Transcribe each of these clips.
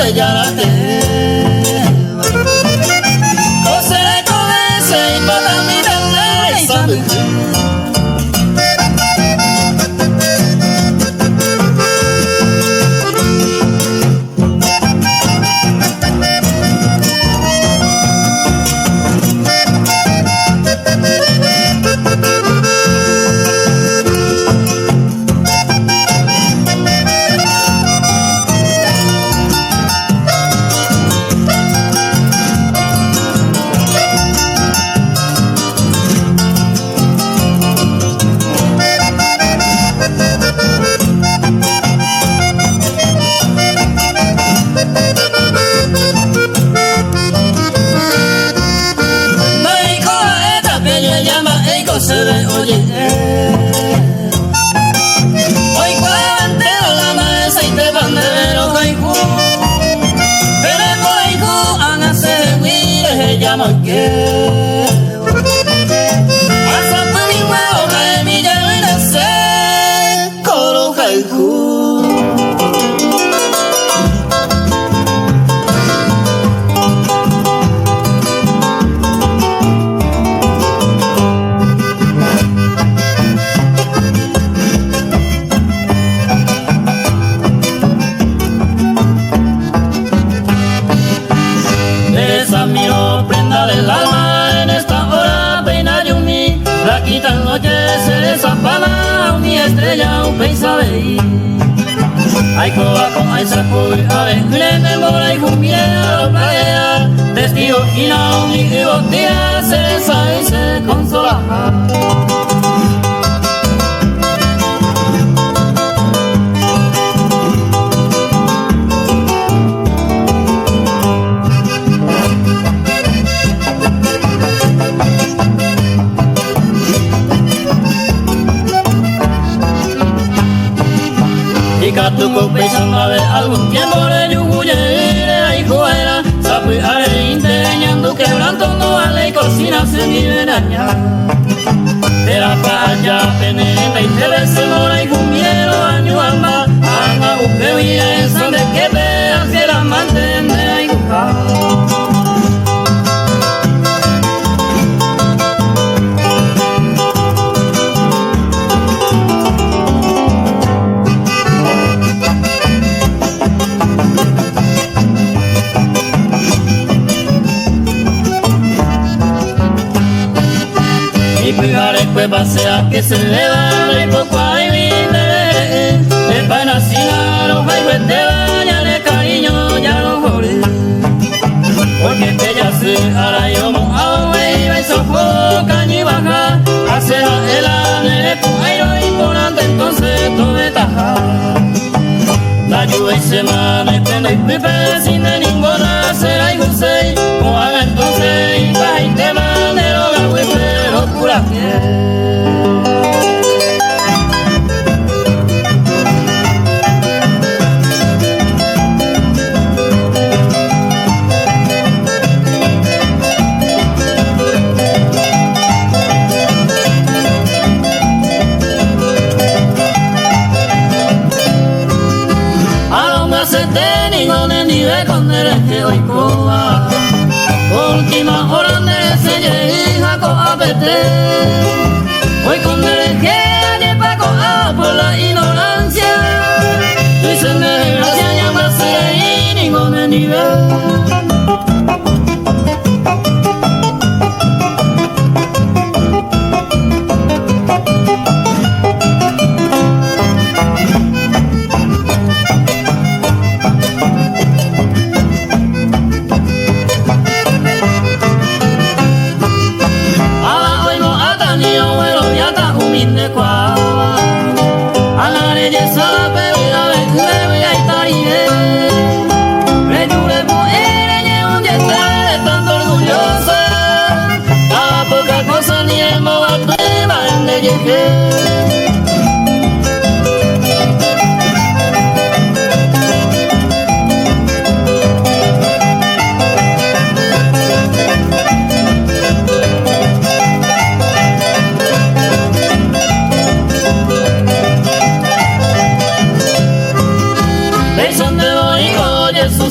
sellarte. Cosere covese y pata mirarle y sabe. Se ve, oye, hoy cuarentena la mesa y te bandero caijú, pero caijú han hacer huir llama que hasta tu mi huevo cae mi llave y nace coro caijú. Del alma en esta hora peina yumi, la quita noche se desapala mi estrella un peisa veí. Ay coba con ay sacuri a ver grande mora y cumbia playa, testigo y no mi botella se desa y se consola. Katuko pensando a ver algún tiempo de yuguye y fuera sabe are inteñando quebranto no vale y cocina se liberaña era para allá peneta y te ves mora y cumbiero año alma alma busque bien son de que veas que la mantiene y buscar. Pues pasea que se le da y poco hay vinde de panacina los baibes te bañan de cariño ya lo jodí porque te ya se hará yo mojado y va y sofoca ni baja hace el ane tu aire y por ante entonces todo me taja la lluvia y semana espenda y pipe sin de ninguna será y gusei o haga entonces y va y te mande lo gawe pero pura fiel. Que hoy coba última hora de se hija con apete hoy con dereje de paco a por la ignorancia y se me desgracia llamarse y ningún nivel.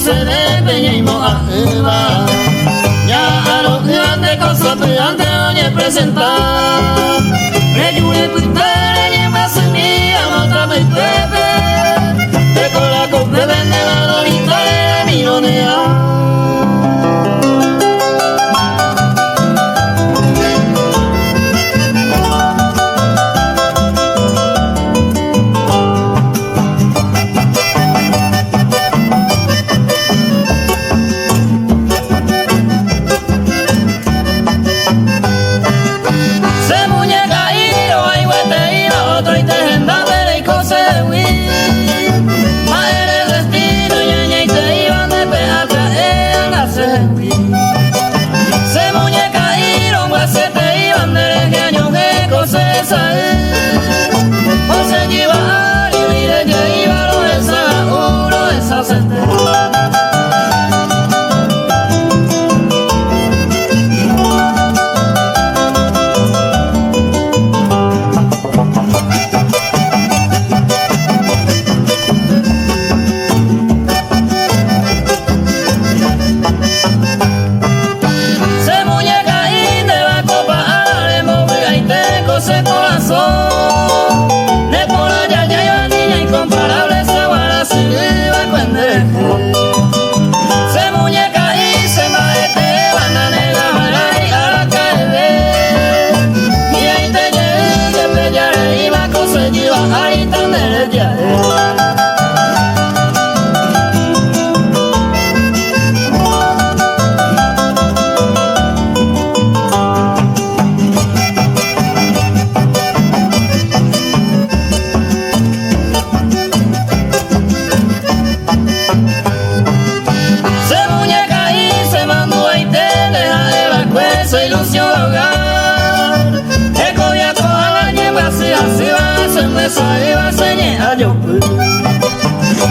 se de peña y moa ya a los grandes cosas antes oye presentar reyure puitare y más mía mota me pepe de cola con bebé de la dorita de mironea.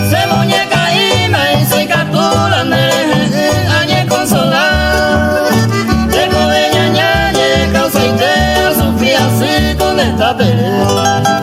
Se muñeca y me hizo y captura añe consolar de cobeña ñañe causa y te sufría así con esta pelea.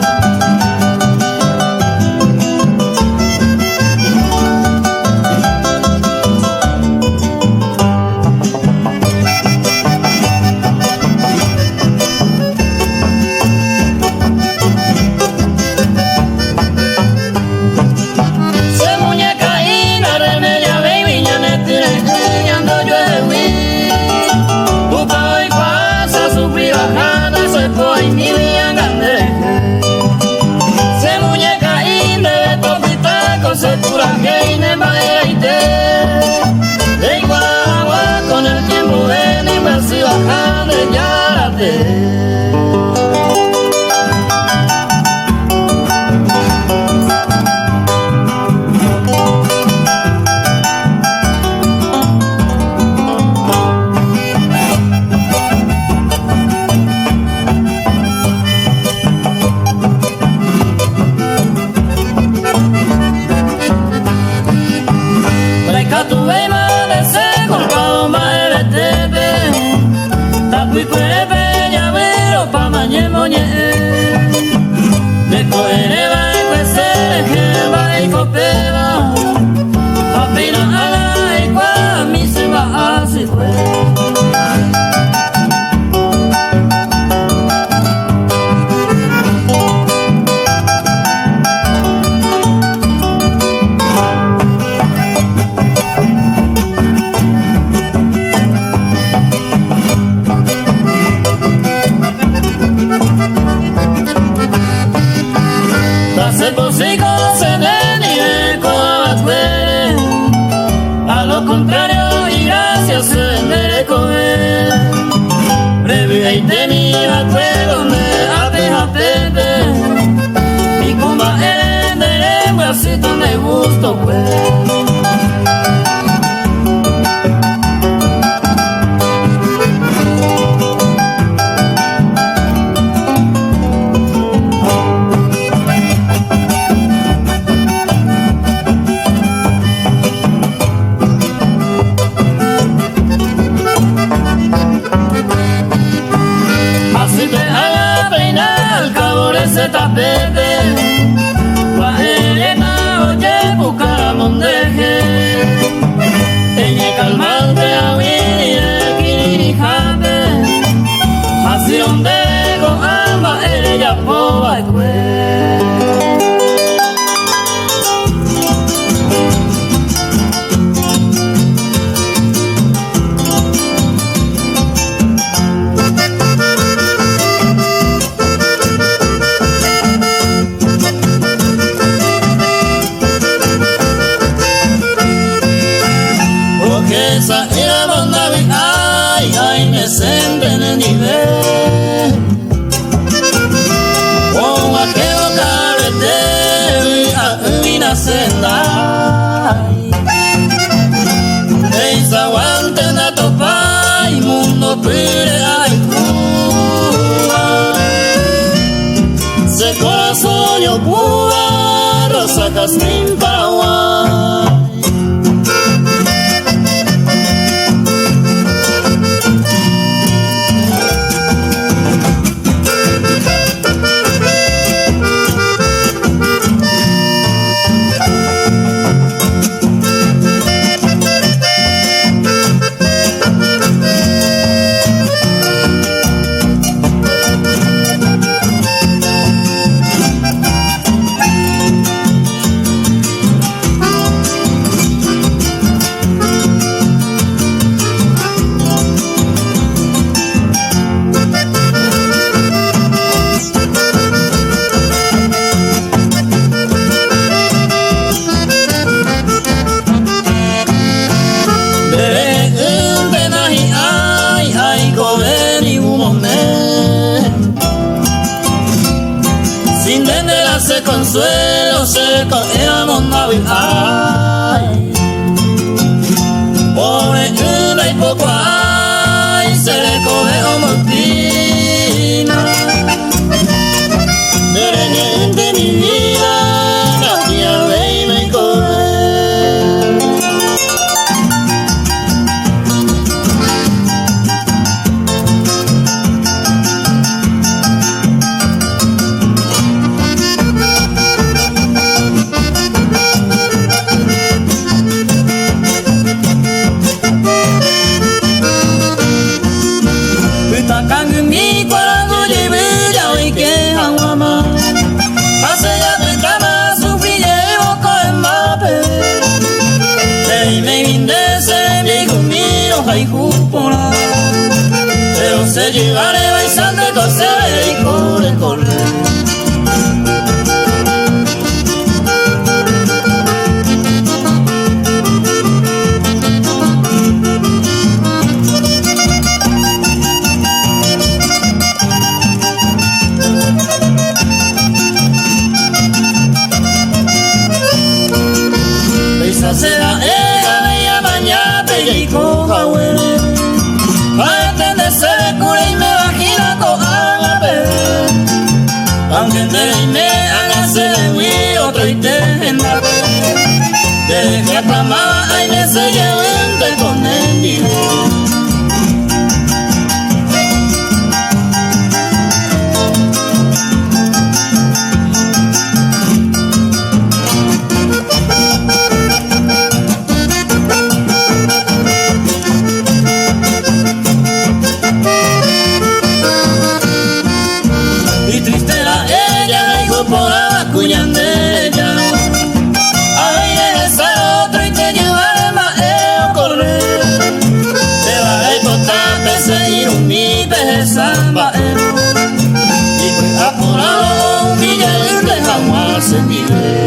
presente en el nivel. Con aquel carretero y una senda. Eis aguante na topa y mundo pide ay se corazón yo pura rosa casmin Paraguay. Consuelo se cogeamos Navidad. Ay, pobre una y poco ay, se le coge morfina. De mi vida, la tía ve y me coge. Pero se llevaré bailando coser y corre, corre. Esa será ella, media mañana, y coja huele. Aunque te me hagas el huí otro y te enda de que aclamaba ay me se lleven con el nivel. Por la cuñandella ay esa otro y te llevaré maeo correr te daré cotate seguir un mi samba y pues apurado un billete de jamás se vive.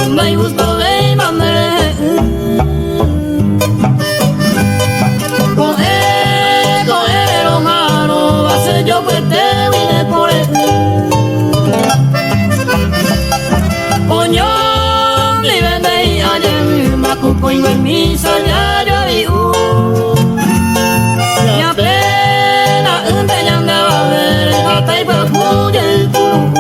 Me gustó ver mandé con él ojaro va a ser yo que te vine por él coño mi vende y ayer me acuco y en misa ya yo digo y apenas un peñón de va a ver hasta y perfuye el culo.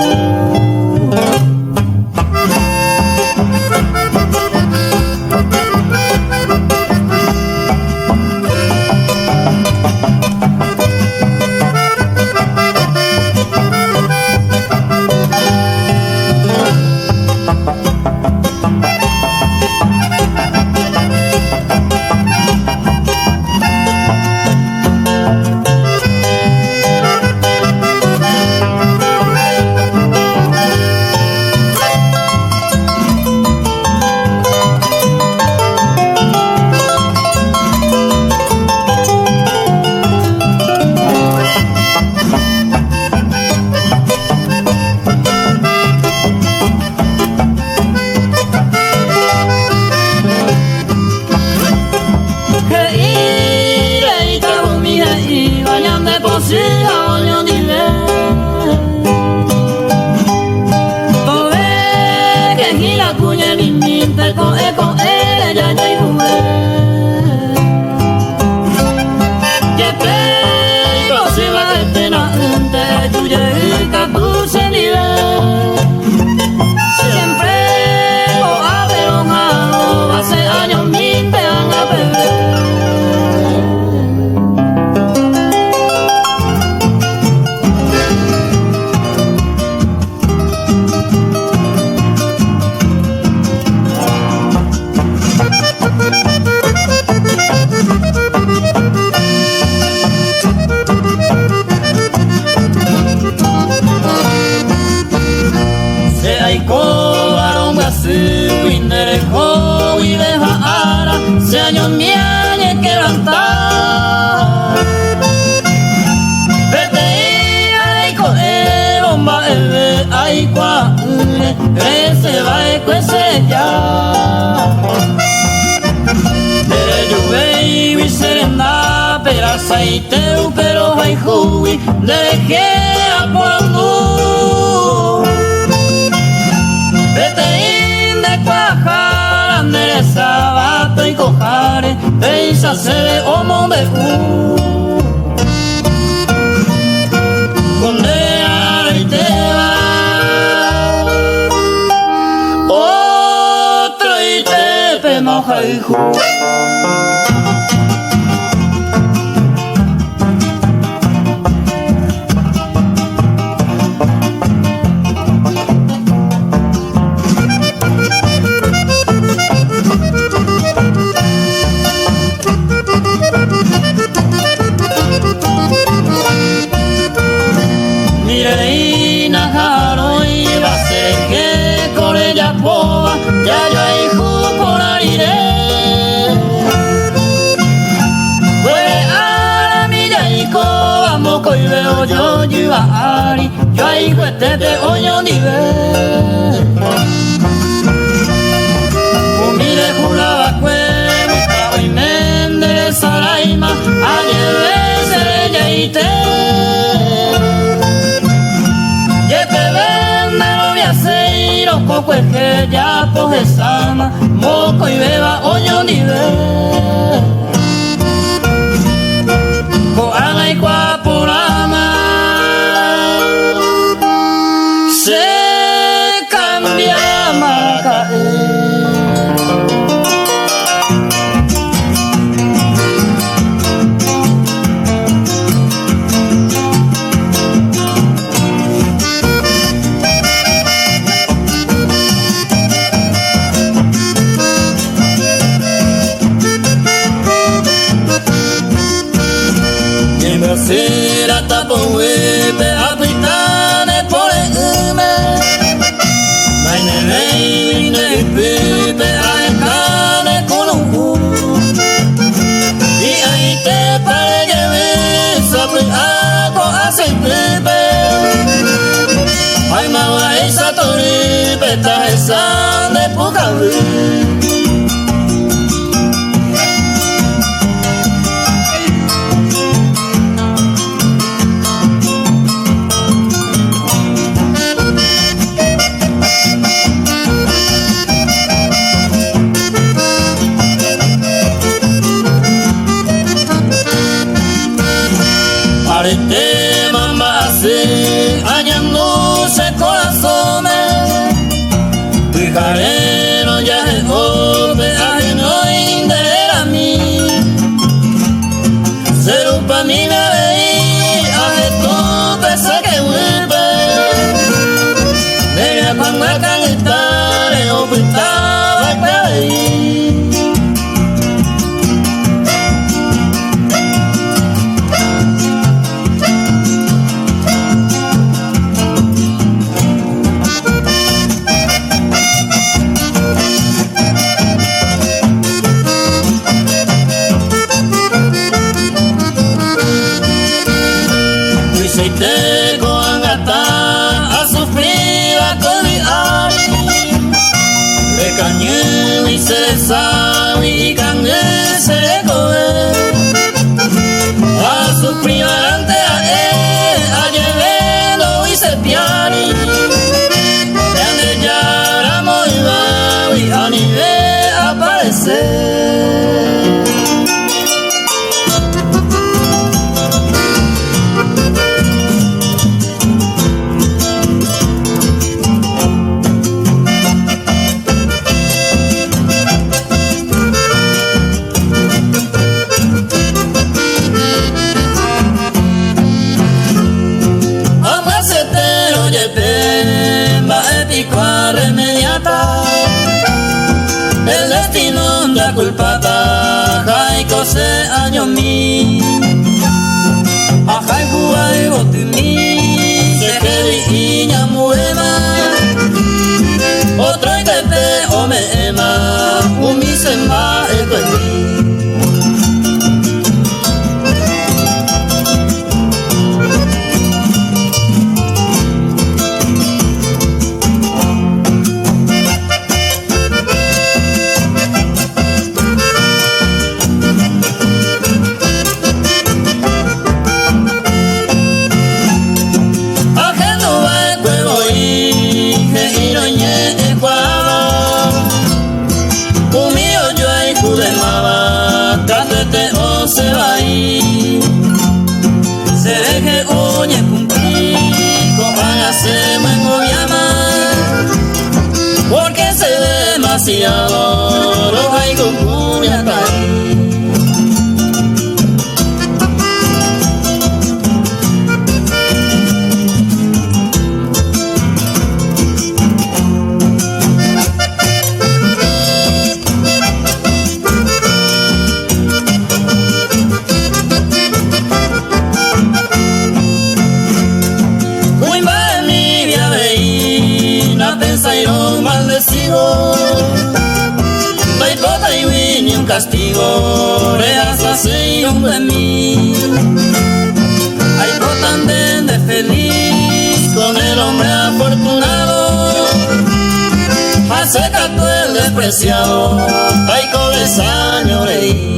Jepe kosiwa ketena ente tuye kaduce nivel. Siempre o avergonzado hace años mil te van a beber. Se años miañe quebrantar. Vete ay ko bomba eve ay kwa ese va ese ya. Tere juve y serenda pera saiteu pero hay juvi de que apondu. Vete de cuajar enderezaba y cojare deisa se ve homo de condea y te va otro y te penoja hijo. Ya yo hijo por aire fue a la milla y vamos y veo yo ari yo hijo este te oño ni ve mire juraba cueva y me enderezará y más ayer seré y te poco es que ya coge sama moco y beba oño ni ve coana y cuapurama se cambia macae. Será tapón huepe apitane por el me Maine veine pepe a encane con un y ahí te pare que ves apiaco hace pepe ay mawa esa toripe ta esa de poca vez. Parete mamá se añándose corazón Pijareno ya es golpe ajeno indera a mí Serupa mi me veí a esto pesa que vuelve Negra cuando acá estare o pintaba que veí te con gata a sufrir a cobiar de cañón y se sabe y cañón se coge a sufrir ante a él a llevendo y se piani de ande ya la moiva y a nivel aparecer demasiado, lo hay con Curiacán. Un castigo le hace un de mí. Hay tan de feliz con el hombre afortunado, hace cato el despreciado, hay cobesaño leí.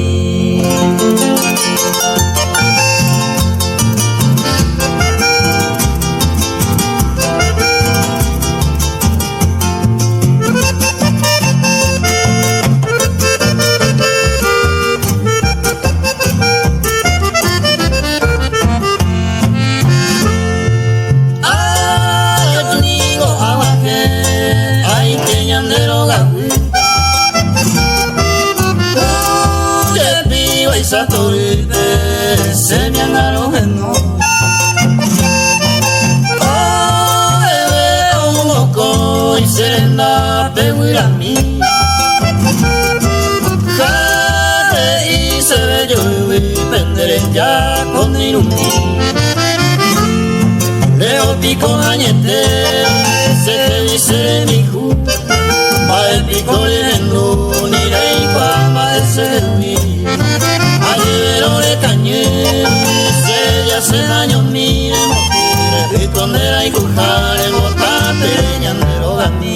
Se me han arrojado. Oh, bebé, un loco y serenda, peguira mí. Jate y se ve yo y pendere ya con irumí. Leo pico añete, se te dice mi ju. Va el pico leyendo, ni rey cuamba ese mi. Pero le cañé, se ya hace daño, mire, mire, escondera y cujar, el botate, ñandero ganí.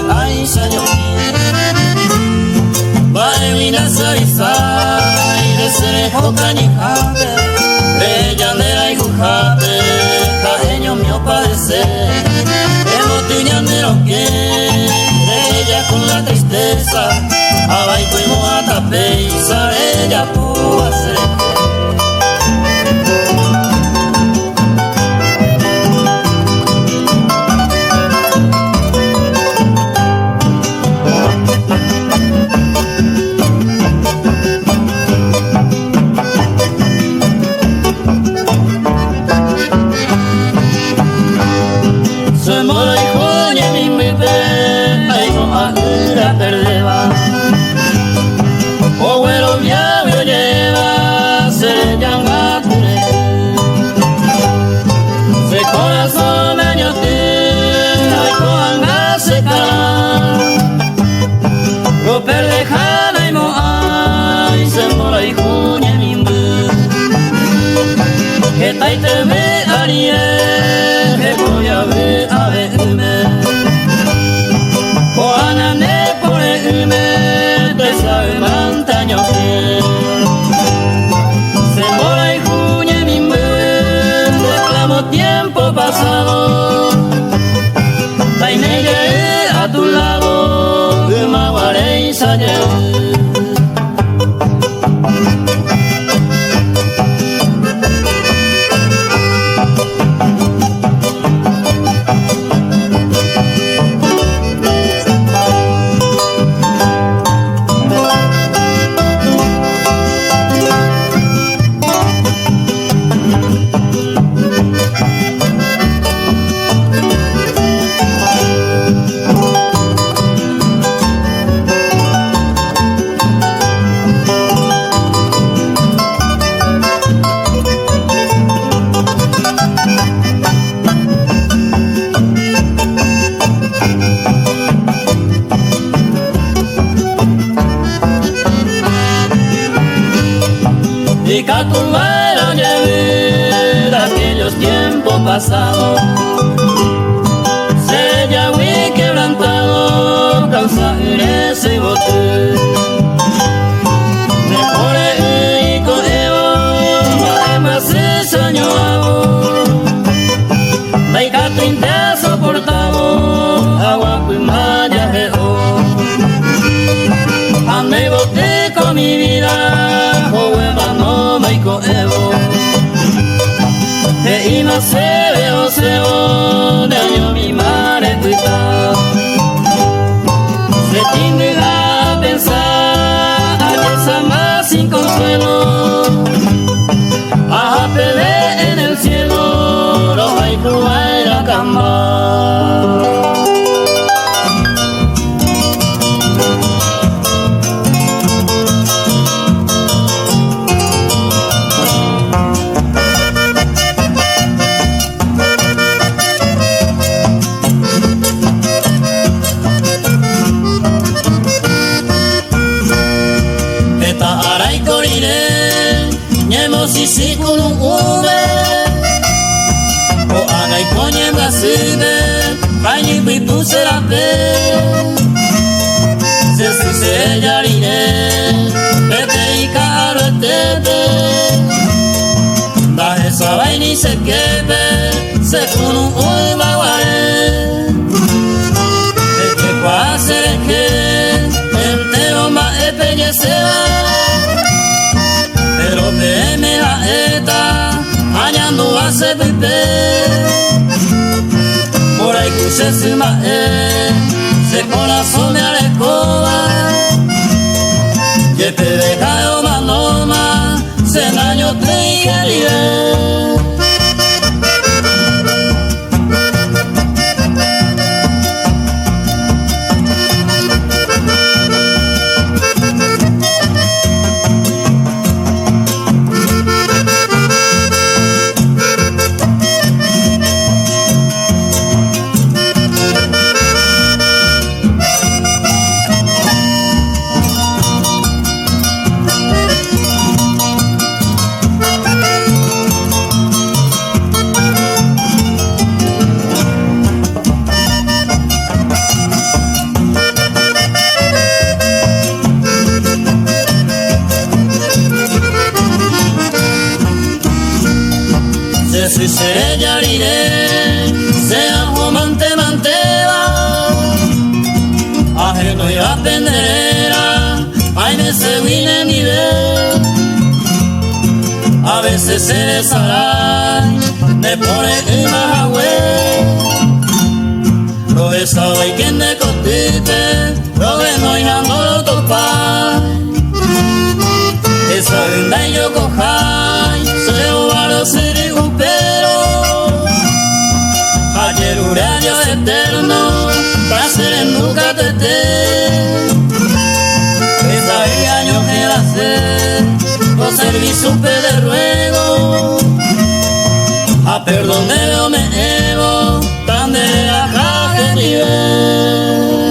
Ay, señor, bailina savisa, y de serejo cañijate, rellanera y jujate, cajeño mío padecer, emotuñandero que, ella con la tristeza, abaico y moatape, y sabe ella pudo hacer. Ay te ve arie, que voy a ver me. Juana ne pone me, te sabe mantaño que. Se mora y juñe mi me, reclamo tiempo pasado. Taineye a tu lado, de maguare y saye. Catumbara llevé de aquellos tiempos pasados. Se ya vi quebrantado, causa ese bote. Mejor y coeo, más ese año hago. De gato inte soportado, agua pues maya veo. Ande bote con mi vida, joven no me coeo. Y no se veo seo, de año mi madre cuita. Se tiende a pensar, a que más sin consuelo. A pelear en el cielo, los hay en la cama. Si con un ube o haga y coñe en la sede bañi pitu será pe se yarine pete y caro etete da esa vaina y se quede se con un ube baguare es que cuá ser que el teo más epeñe se va. Pero me a esta, añando a se pipe. Por ahí cruce se se corazón me alecoba. Que te deja yo maloma, se daño te quería. Si se yariré, sea romante manteva, ajeno y apendera, ay me se vine mi ver. A veces se deshará, me pone en majagüe. Lo besaba y quien me costite, lo que no y no lo topa. Esa linda y yo coja, se va a ser ayer un año eterno, para ser en nunca te esa año que la sé, los servicios de ruego, a perdón de Dios me evo, tan de la caja nivel.